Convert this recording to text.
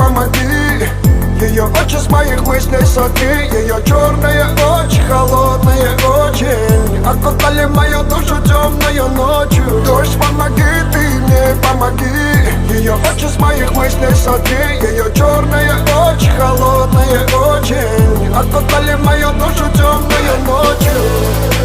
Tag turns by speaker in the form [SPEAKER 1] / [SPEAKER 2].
[SPEAKER 1] помоги. Ее очи с моих мыслей сотри, ее черные очи, холодные очень, окутали мою душу темною ночью. Дождь, помоги, ты мне помоги. Ее очи с моих мыслей сотри, ее черные очи, холодные очень, окутали мою душу темною ночью.